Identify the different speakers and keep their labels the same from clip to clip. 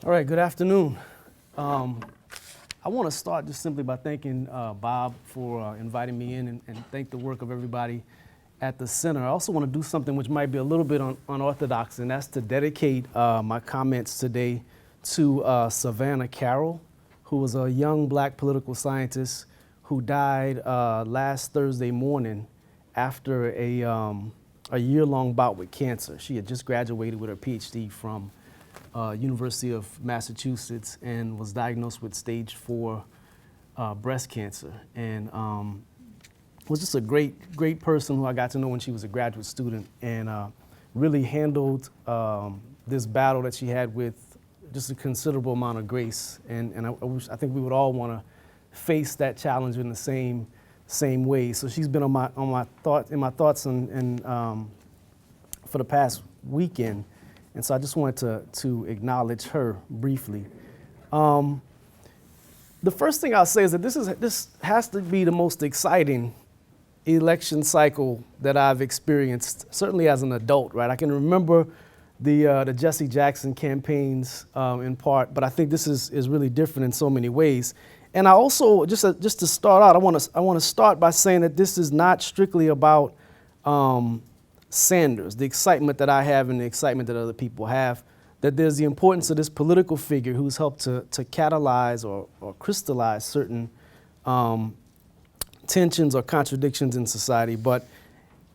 Speaker 1: All right, good afternoon. I want to start just simply by thanking Bob for inviting me in and thank the work of everybody at the center. I also want to do something which might be a little bit unorthodox, and that's to dedicate my comments today to Savannah Carroll, who was a young black political scientist who died last Thursday morning after a year-long bout with cancer. She had just graduated with her PhD from University of Massachusetts and was diagnosed with stage 4 breast cancer. And was just a great person who I got to know when she was a graduate student, and really handled this battle that she had with just a considerable amount of grace. And I think we would all want to face that challenge in the same way. So she's been in my thoughts and for the past weekend. And so I just wanted to acknowledge her briefly. The first thing I'll say is that this has to be the most exciting election cycle that I've experienced, certainly as an adult, right? I can remember the Jesse Jackson campaigns in part, but I think this is really different in so many ways. And I also, just to start out, I want to start by saying that this is not strictly about Sanders, the excitement that I have and the excitement that other people have, that there's the importance of this political figure who's helped to catalyze or crystallize certain tensions or contradictions in society. But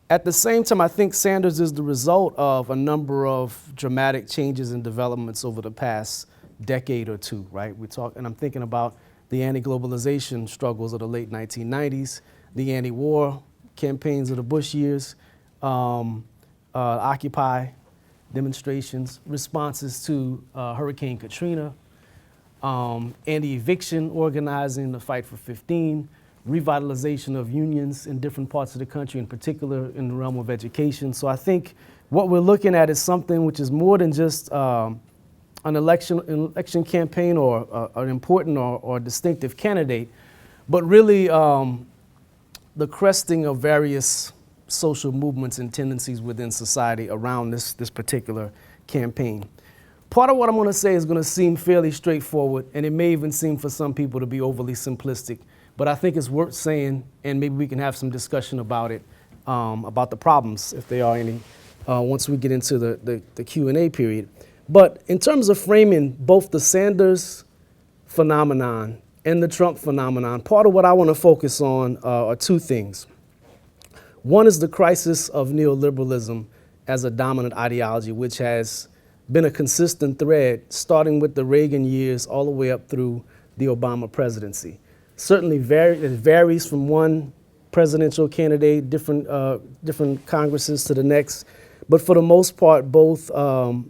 Speaker 1: at the same time, I think Sanders is the result of a number of dramatic changes and developments over the past decade or two, right? And I'm thinking about the anti-globalization struggles of the late 1990s, the anti-war campaigns of the Bush years, Occupy demonstrations, responses to Hurricane Katrina, anti-eviction organizing, the Fight for 15, revitalization of unions in different parts of the country, in particular in the realm of education. So I think what we're looking at is something which is more than just an election campaign or an important or distinctive candidate, but really the cresting of various social movements and tendencies within society around this particular campaign. Part of what I'm going to say is going to seem fairly straightforward, and it may even seem for some people to be overly simplistic, but I think it's worth saying, and maybe we can have some discussion about it, about the problems, if there are any, once we get into the Q&A period. But in terms of framing both the Sanders phenomenon and the Trump phenomenon, part of what I want to focus on are two things. One is the crisis of neoliberalism as a dominant ideology, which has been a consistent thread starting with the Reagan years all the way up through the Obama presidency. Certainly it varies from one presidential candidate, different Congresses to the next, but for the most part, both the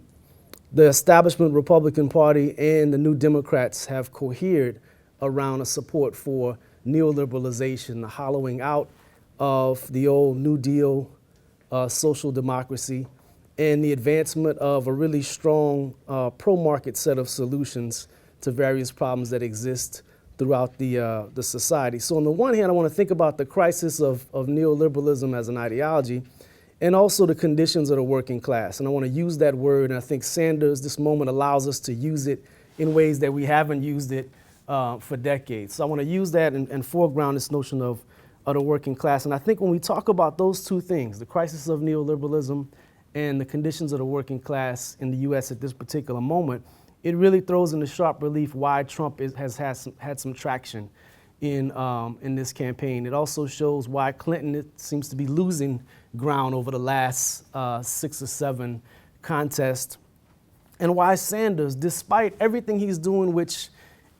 Speaker 1: establishment Republican Party and the New Democrats have cohered around a support for neoliberalization, the hollowing out of the old New Deal social democracy, and the advancement of a really strong pro-market set of solutions to various problems that exist throughout the society. So on the one hand, I want to think about the crisis of neoliberalism as an ideology, and also the conditions of the working class. And I want to use that word, and I think Sanders, this moment, allows us to use it in ways that we haven't used it for decades. So I want to use that and foreground this notion of the working class. And I think when we talk about those two things, the crisis of neoliberalism and the conditions of the working class in the US at this particular moment, it really throws into sharp relief why Trump has had some traction in this campaign. It also shows why Clinton seems to be losing ground over the last 6 or 7 contests, and why Sanders, despite everything he's doing, which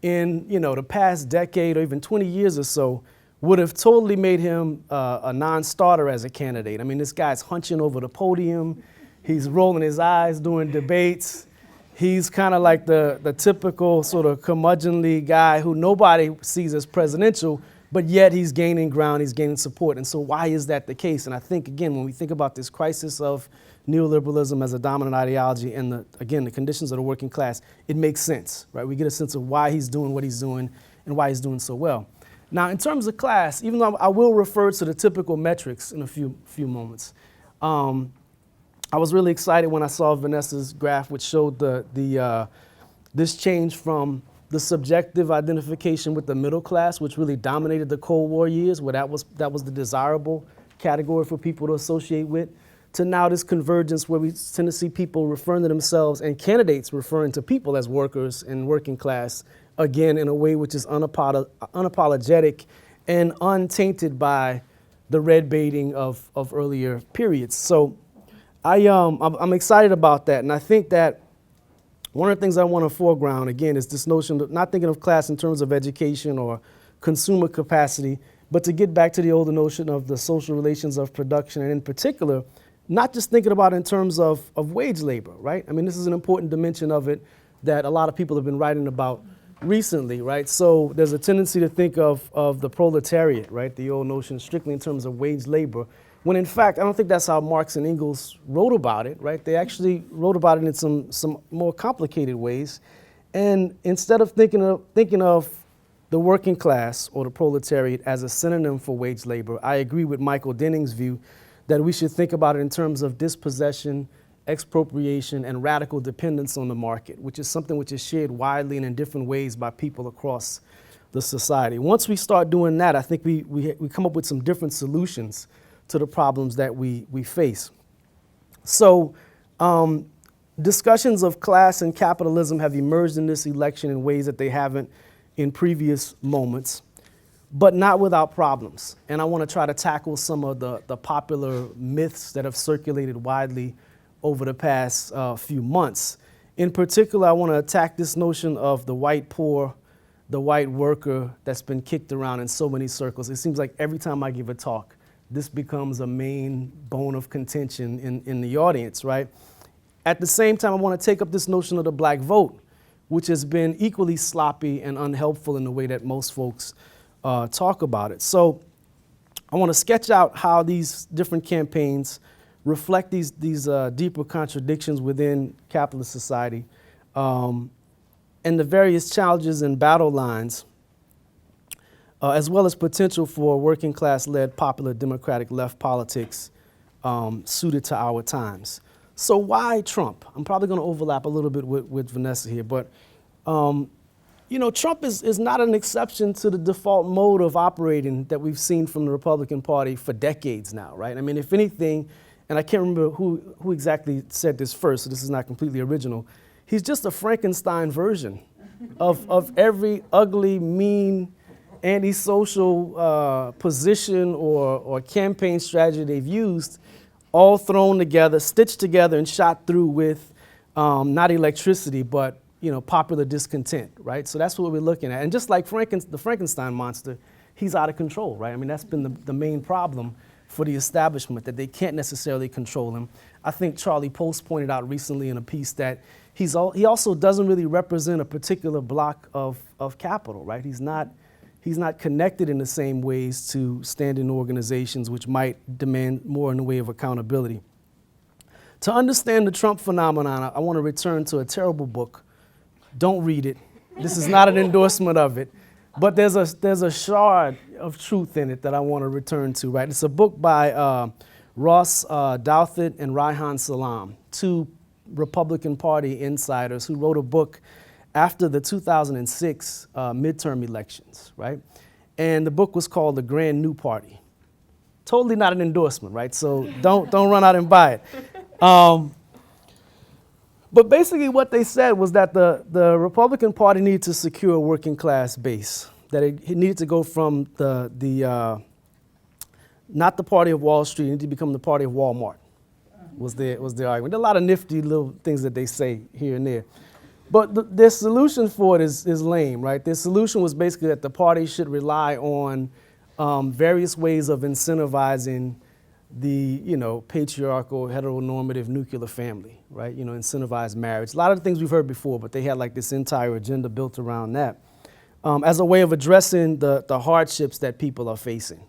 Speaker 1: in the past decade or even 20 years or so, would have totally made him a non-starter as a candidate. I mean, this guy's hunching over the podium. He's rolling his eyes during debates. He's kind of like the typical sort of curmudgeonly guy who nobody sees as presidential, but yet he's gaining ground, he's gaining support. And so why is that the case? And I think, again, when we think about this crisis of neoliberalism as a dominant ideology and, the conditions of the working class, it makes sense, right? We get a sense of why he's doing what he's doing and why he's doing so well. Now, in terms of class, even though I will refer to the typical metrics in a few moments, I was really excited when I saw Vanessa's graph, which showed the This change from the subjective identification with the middle class, which really dominated the Cold War years, where that was the desirable category for people to associate with, to now this convergence where we tend to see people referring to themselves and candidates referring to people as workers and working class, again, in a way which is unapologetic and untainted by the red baiting of earlier periods. So I'm excited about that. And I think that one of the things I want to foreground, again, is this notion of not thinking of class in terms of education or consumer capacity, but to get back to the older notion of the social relations of production, and in particular, not just thinking about it in terms of wage labor, right? I mean, this is an important dimension of it that a lot of people have been writing about recently, right? So there's a tendency to think of the proletariat, right? The old notion strictly in terms of wage labor, when in fact, I don't think that's how Marx and Engels wrote about it, right? They actually wrote about it in some more complicated ways. And instead of thinking of the working class or the proletariat as a synonym for wage labor, I agree with Michael Denning's view that we should think about it in terms of dispossession, expropriation, and radical dependence on the market, which is something which is shared widely and in different ways by people across the society. Once we start doing that, I think we come up with some different solutions to the problems that we face. So discussions of class and capitalism have emerged in this election in ways that they haven't in previous moments, but not without problems. And I want to try to tackle some of the popular myths that have circulated widely over the past few months. In particular, I want to attack this notion of the white poor, the white worker that's been kicked around in so many circles. It seems like every time I give a talk, this becomes a main bone of contention in the audience, right? At the same time, I want to take up this notion of the black vote, which has been equally sloppy and unhelpful in the way that most folks talk about it. So I want to sketch out how these different campaigns reflect these deeper contradictions within capitalist society, and the various challenges and battle lines, as well as potential for working class-led popular democratic left politics suited to our times. So why Trump? I'm probably going to overlap a little bit with Vanessa here, but Trump is not an exception to the default mode of operating that we've seen from the Republican Party for decades now, right? I mean, if anything, and I can't remember who exactly said this first, so this is not completely original, he's just a Frankenstein version of every ugly, mean, antisocial position or campaign strategy they've used, all thrown together, stitched together, and shot through with not electricity, but popular discontent, right? So that's what we're looking at. And just like the Frankenstein monster, he's out of control, right? I mean, that's been the main problem for the establishment, that they can't necessarily control him. I think Charlie Post pointed out recently in a piece that he also doesn't really represent a particular block of capital, right? He's not connected in the same ways to standing organizations which might demand more in the way of accountability. To understand the Trump phenomenon, I want to return to a terrible book. Don't read it. This is not an endorsement of it. But there's a shard of truth in it that I want to return to, right? It's a book by Ross Douthat and Reihan Salam, two Republican Party insiders who wrote a book after the 2006 midterm elections, right? And the book was called The Grand New Party. Totally not an endorsement, right? So don't run out and buy it. But basically what they said was that the Republican Party needed to secure a working class base, that it needed to go from not the party of Wall Street, it needed to become the party of Walmart, was their argument. There are a lot of nifty little things that they say here and there. But their solution for it is lame, right? Their solution was basically that the party should rely on various ways of incentivizing the patriarchal, heteronormative nuclear family, right? Incentivize marriage. A lot of the things we've heard before, but they had like this entire agenda built around that as a way of addressing the hardships that people are facing.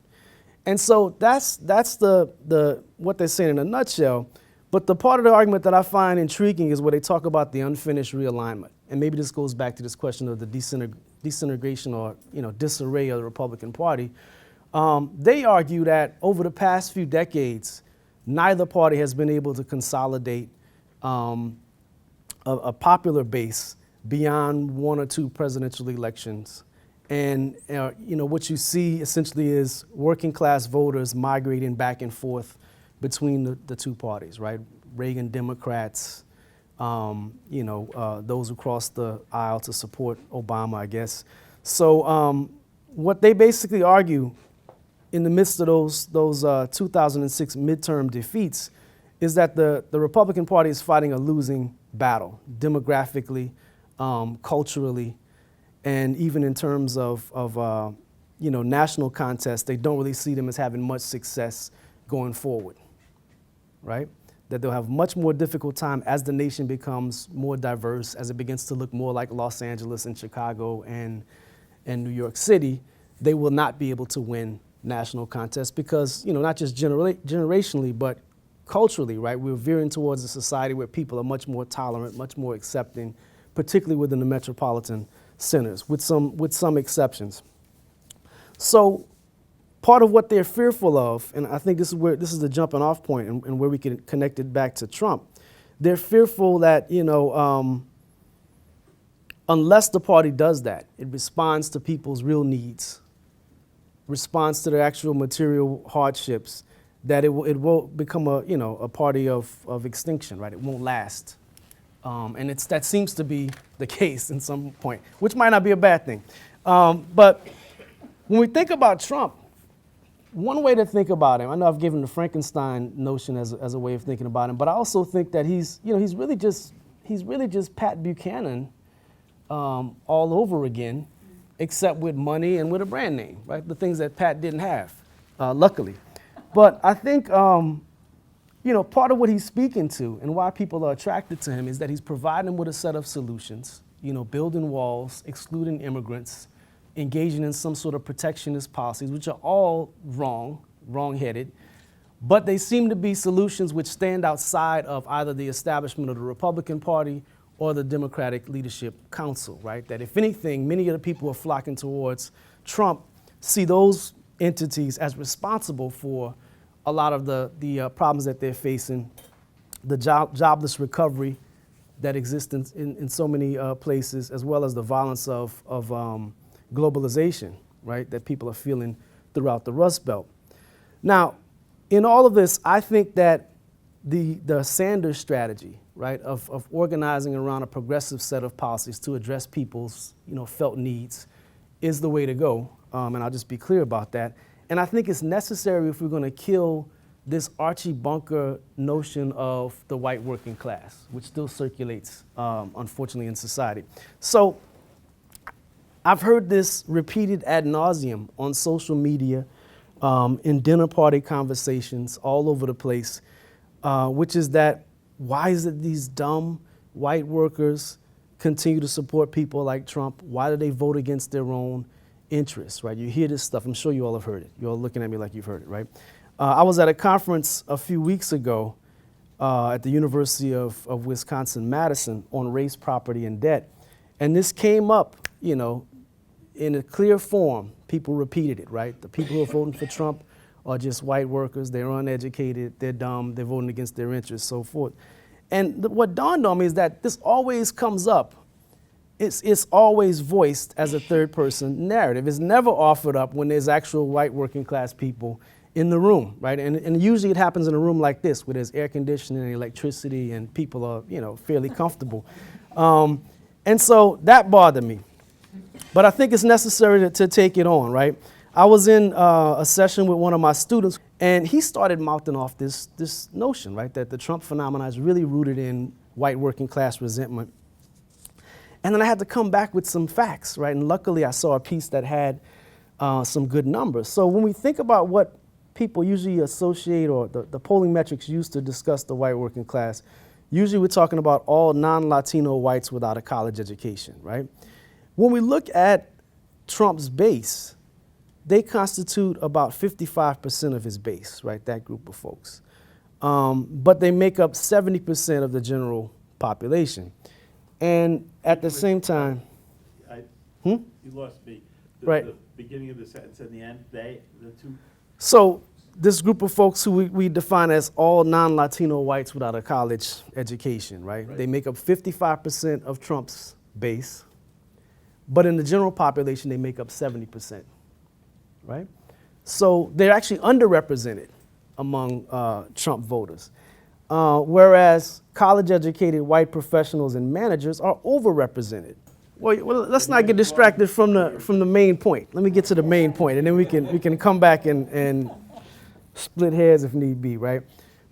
Speaker 1: And so that's the what they're saying in a nutshell. But the part of the argument that I find intriguing is where they talk about the unfinished realignment. And maybe this goes back to this question of the disintegration or disarray of the Republican Party. They argue that over the past few decades, neither party has been able to consolidate a popular base beyond one or two presidential elections. And what you see essentially is working class voters migrating back and forth between the two parties, right? Reagan Democrats, those who crossed the aisle to support Obama, I guess. So what they basically argue in the midst of those 2006 midterm defeats is that the Republican Party is fighting a losing battle demographically, culturally, and even in terms of national contests. They don't really see them as having much success going forward, right? That they'll have much more difficult time as the nation becomes more diverse, as it begins to look more like Los Angeles and Chicago and New York City. They will not be able to win national contests because, not just generationally, but culturally, right? We're veering towards a society where people are much more tolerant, much more accepting, particularly within the metropolitan centers, with some exceptions. So part of what they're fearful of, and I think this is the jumping off point and where we can connect it back to Trump, they're fearful that, unless the party does that, it responds to people's real needs, responds to their actual material hardships, that it will become a party of extinction, right? It won't last. And that seems to be the case in some point, which might not be a bad thing. But when we think about Trump, one way to think about him, I know I've given the Frankenstein notion as a way of thinking about him, but I also think that he's really just Pat Buchanan all over again, except with money and with a brand name, right? The things that Pat didn't have, luckily. But I think, part of what he's speaking to and why people are attracted to him is that he's providing them with a set of solutions, building walls, excluding immigrants, engaging in some sort of protectionist policies, which are all wrong-headed, but they seem to be solutions which stand outside of either the establishment of the Republican Party or the Democratic Leadership Council, right? That if anything, many of the people who are flocking towards Trump see those entities as responsible for a lot of the problems that they're facing, the jobless recovery that exists in so many places, as well as the violence of globalization, right, that people are feeling throughout the Rust Belt. Now, in all of this, I think that the Sanders strategy, right, of organizing around a progressive set of policies to address people's, felt needs is the way to go, and I'll just be clear about that. And I think it's necessary if we're going to kill this Archie Bunker notion of the white working class, which still circulates, unfortunately, in society. So I've heard this repeated ad nauseum on social media, in dinner party conversations all over the place, which is that why is it these dumb white workers continue to support people like Trump? Why do they vote against their own interests, right? You hear this stuff. I'm sure you all have heard it. You're all looking at me like you've heard it, right? I was at a conference a few weeks ago at the University of Wisconsin-Madison on race, property, and debt. And this came up, in a clear form. People repeated it, right? The people who are voting for Trump are just white workers. They're uneducated. They're dumb. They're voting against their interests, so forth. And what dawned on me is that this always comes up. It's always voiced as a third-person narrative. It's never offered up when there's actual white working-class people in the room, right? And usually it happens in a room like this, where there's air conditioning and electricity and people are, fairly comfortable. And so that bothered me. But I think it's necessary to take it on, right? I was in a session with one of my students, and he started mouthing off this notion, right, that the Trump phenomenon is really rooted in white working-class resentment. And then I had to come back with some facts, right? And luckily I saw a piece that had some good numbers. So when we think about what people usually associate, or the polling metrics used to discuss the white working class, usually we're talking about all non-Latino whites without a college education, right? When we look at Trump's base, they constitute about 55% of his base, right, that group of folks. But they make up 70% of the general population. And at the same time,
Speaker 2: you lost me.
Speaker 1: Right.
Speaker 2: The beginning of the sentence and the end, the two.
Speaker 1: So this group of folks who we define as all non-Latino whites without a college education, right? They make up 55% of Trump's base, but in the general population, they make up 70%, right? So they're actually underrepresented among Trump voters, whereas college-educated white professionals and managers are overrepresented. Well, let's not get distracted from the main point. Let me get to the main point, and then we can come back and split hairs if need be, right?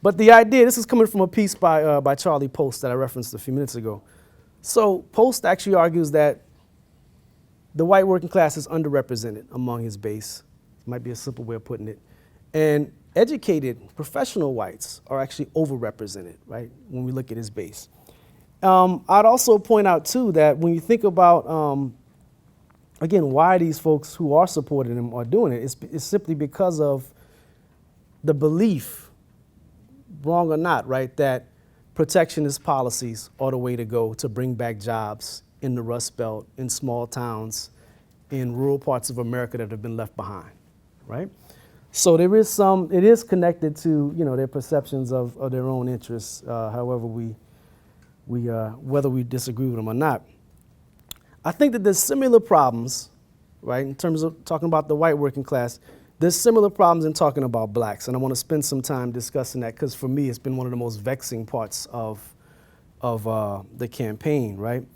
Speaker 1: But the idea, this is coming from a piece by Charlie Post that I referenced a few minutes ago. So Post actually argues that the white working class is underrepresented among his base. It might be a simple way of putting it. And educated professional whites are actually overrepresented, right, when we look at his base. I'd also point out, too, that when you think about, again, why these folks who are supporting him are doing it, it's simply because of the belief, wrong or not, right, that protectionist policies are the way to go to bring back jobs in the Rust Belt, in small towns, in rural parts of America that have been left behind, right? So there is it is connected to, their perceptions of their own interests, however whether we disagree with them or not. I think that there's similar problems, right, in terms of talking about the white working class. There's similar problems in talking about blacks, and I want to spend some time discussing that because for me it's been one of the most vexing parts of the campaign, right?